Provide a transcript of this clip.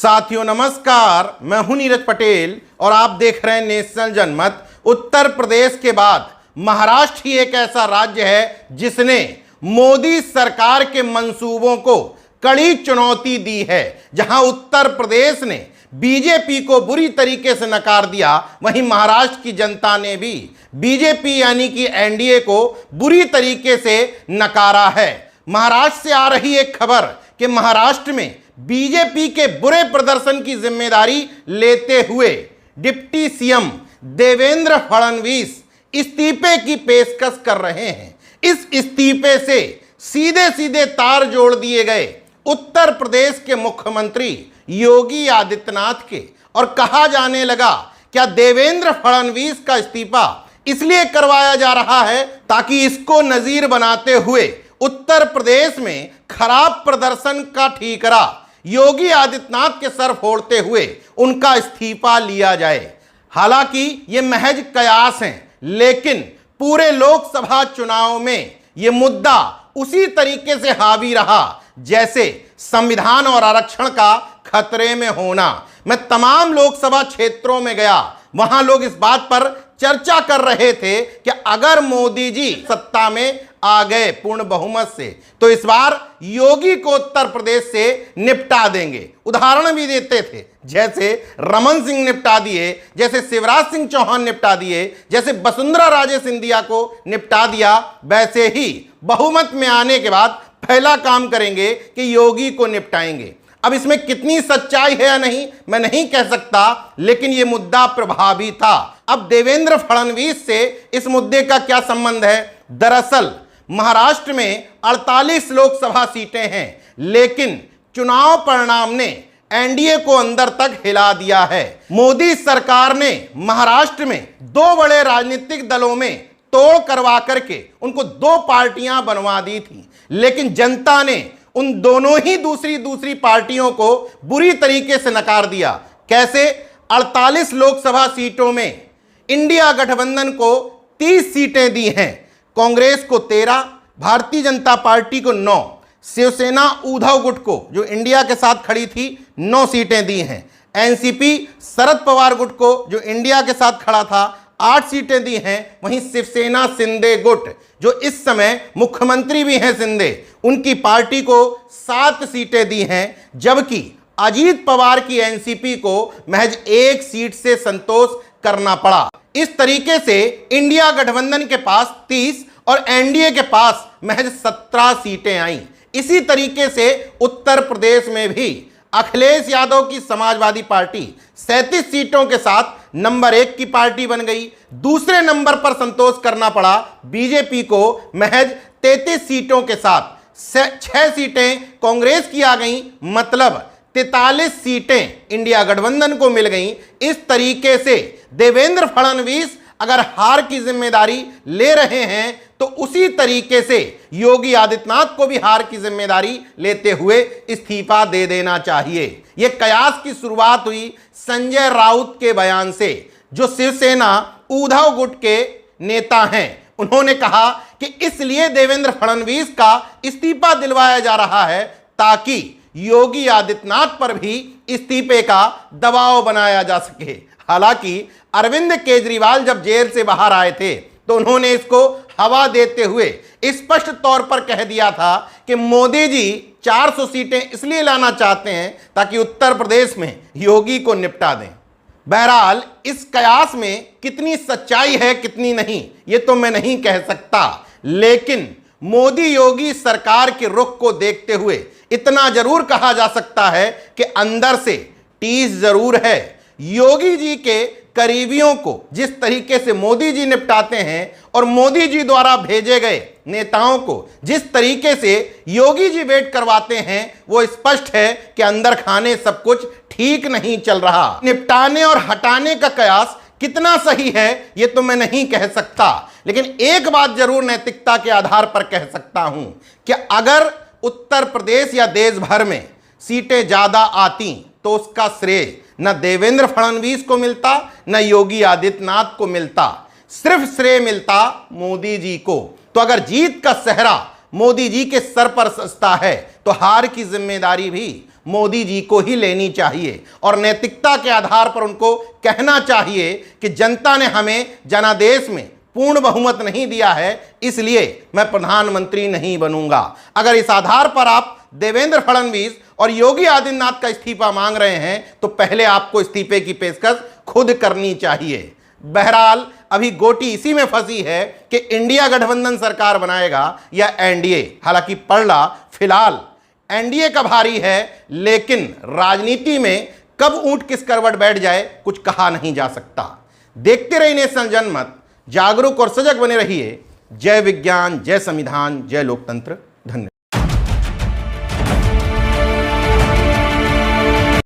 साथियों नमस्कार, मैं हूं नीरज पटेल और आप देख रहे हैं नेशनल जनमत। उत्तर प्रदेश के बाद महाराष्ट्र ही एक ऐसा राज्य है जिसने मोदी सरकार के मंसूबों को कड़ी चुनौती दी है। जहां उत्तर प्रदेश ने बीजेपी को बुरी तरीके से नकार दिया, वहीं महाराष्ट्र की जनता ने भी बीजेपी यानी कि एनडीए को बुरी तरीके से नकारा है। महाराष्ट्र से आ रही एक खबर कि महाराष्ट्र में बीजेपी के बुरे प्रदर्शन की जिम्मेदारी लेते हुए डिप्टी सीएम देवेंद्र फडणवीस इस्तीफे की पेशकश कर रहे हैं। इस इस्तीफे से सीधे सीधे तार जोड़ दिए गए उत्तर प्रदेश के मुख्यमंत्री योगी आदित्यनाथ के, और कहा जाने लगा क्या देवेंद्र फडणवीस का इस्तीफा इसलिए करवाया जा रहा है ताकि इसको नजीर बनाते हुए उत्तर प्रदेश में खराब प्रदर्शन का ठीकरा योगी आदित्यनाथ के सर फोड़ते हुए उनका इस्तीफा लिया जाए। हालांकि ये महज कयास हैं, लेकिन पूरे लोकसभा चुनाव में ये मुद्दा उसी तरीके से हावी रहा जैसे संविधान और आरक्षण का खतरे में होना। मैं तमाम लोकसभा क्षेत्रों में गया, वहां लोग इस बात पर चर्चा कर रहे थे कि अगर मोदी जी सत्ता में आ गए पूर्ण बहुमत से तो इस बार योगी को उत्तर प्रदेश से निपटा देंगे। उदाहरण भी देते थे, जैसे रमन सिंह निपटा दिए, जैसे शिवराज सिंह चौहान निपटा दिए, जैसे वसुंधरा राजे सिंधिया को निपटा दिया, वैसे ही बहुमत में आने के बाद पहला काम करेंगे कि योगी को निपटाएंगे। अब इसमें कितनी सच्चाई है या नहीं मैं नहीं कह सकता, लेकिन यह मुद्दा प्रभावी था। अब देवेंद्र फडणवीस से इस मुद्दे का क्या संबंध है? दरअसल महाराष्ट्र में 48 लोकसभा सीटें हैं, लेकिन चुनाव परिणाम ने एनडीए को अंदर तक हिला दिया है। मोदी सरकार ने महाराष्ट्र में दो बड़े राजनीतिक दलों में तोड़ करवा करके उनको दो पार्टियां बनवा दी थी, लेकिन जनता ने उन दोनों ही दूसरी पार्टियों को बुरी तरीके से नकार दिया। कैसे? 48 लोकसभा सीटों में इंडिया गठबंधन को 30 सीटें दी हैं, कांग्रेस को 13, भारतीय जनता पार्टी को 9, शिवसेना उद्धव गुट को जो इंडिया के साथ खड़ी थी 9 सीटें दी हैं, एनसीपी शरद पवार गुट को जो इंडिया के साथ खड़ा था 8 सीटें दी हैं, वहीं शिवसेना शिंदे गुट जो इस समय मुख्यमंत्री भी हैं शिंदे, उनकी पार्टी को 7 सीटें दी हैं, जबकि अजीत पवार की एनसीपी को महज 1 सीट से संतोष करना पड़ा। इस तरीके से इंडिया गठबंधन के पास 30 और एनडीए के पास महज 17 सीटें आईं। इसी तरीके से उत्तर प्रदेश में भी अखिलेश यादव की समाजवादी पार्टी 37 सीटों के साथ नंबर 1 की पार्टी बन गई। दूसरे नंबर पर संतोष करना पड़ा बीजेपी को महज 33 सीटों के साथ। 6 सीटें कांग्रेस की आ गई, मतलब 43 सीटें इंडिया गठबंधन को मिल गई। इस तरीके से देवेंद्र फडणवीस अगर हार की जिम्मेदारी ले रहे हैं तो उसी तरीके से योगी आदित्यनाथ को भी हार की जिम्मेदारी लेते हुए इस्तीफा दे देना चाहिए। यह कयास की शुरुआत हुई संजय राउत के बयान से, जो शिवसेना उद्धव गुट के नेता हैं। उन्होंने कहा कि इसलिए देवेंद्र फडणवीस का इस्तीफा दिलवाया जा रहा है ताकि योगी आदित्यनाथ पर भी इस्तीफे का दबाव बनाया जा सके। हालांकि अरविंद केजरीवाल जब जेल से बाहर आए थे तो उन्होंने इसको हवा देते हुए स्पष्ट तौर पर कह दिया था कि मोदी जी 400 सीटें इसलिए लाना चाहते हैं ताकि उत्तर प्रदेश में योगी को निपटा दें। बहरहाल इस कयास में कितनी सच्चाई है कितनी नहीं ये तो मैं नहीं कह सकता, लेकिन मोदी योगी सरकार के रुख को देखते हुए इतना जरूर कहा जा सकता है कि अंदर से टीस जरूर है। योगी जी के करीबियों को जिस तरीके से मोदी जी निपटाते हैं और मोदी जी द्वारा भेजे गए नेताओं को जिस तरीके से योगी जी वेट करवाते हैं, वो स्पष्ट है कि अंदर खाने सब कुछ ठीक नहीं चल रहा। निपटाने और हटाने का कयास कितना सही है ये तो मैं नहीं कह सकता, लेकिन एक बात जरूर नैतिकता के आधार पर कह सकता हूं कि अगर उत्तर प्रदेश या देश भर में सीटें ज्यादा आती तो उसका श्रेय न देवेंद्र फडणवीस को मिलता न योगी आदित्यनाथ को मिलता, सिर्फ श्रेय मिलता मोदी जी को। तो अगर जीत का सेहरा मोदी जी के सर पर सजता है तो हार की जिम्मेदारी भी मोदी जी को ही लेनी चाहिए और नैतिकता के आधार पर उनको कहना चाहिए कि जनता ने हमें जनादेश में पूर्ण बहुमत नहीं दिया है, इसलिए मैं प्रधानमंत्री नहीं बनूंगा। अगर इस आधार पर आप देवेंद्र फडणवीस और योगी आदित्यनाथ का इस्तीफा मांग रहे हैं तो पहले आपको इस्तीफे की पेशकश खुद करनी चाहिए। बहरहाल अभी गोटी इसी में फंसी है कि इंडिया गठबंधन सरकार बनाएगा या एनडीए। हालांकि पलड़ा फिलहाल एनडीए का भारी है, लेकिन राजनीति में कब ऊंट किस करवट बैठ जाए कुछ कहा नहीं जा सकता। देखते रहिए नेशनल जनमत, जागरूक और सजग बने रहिए। जय विज्ञान, जय संविधान, जय लोकतंत्र। धन्यवाद।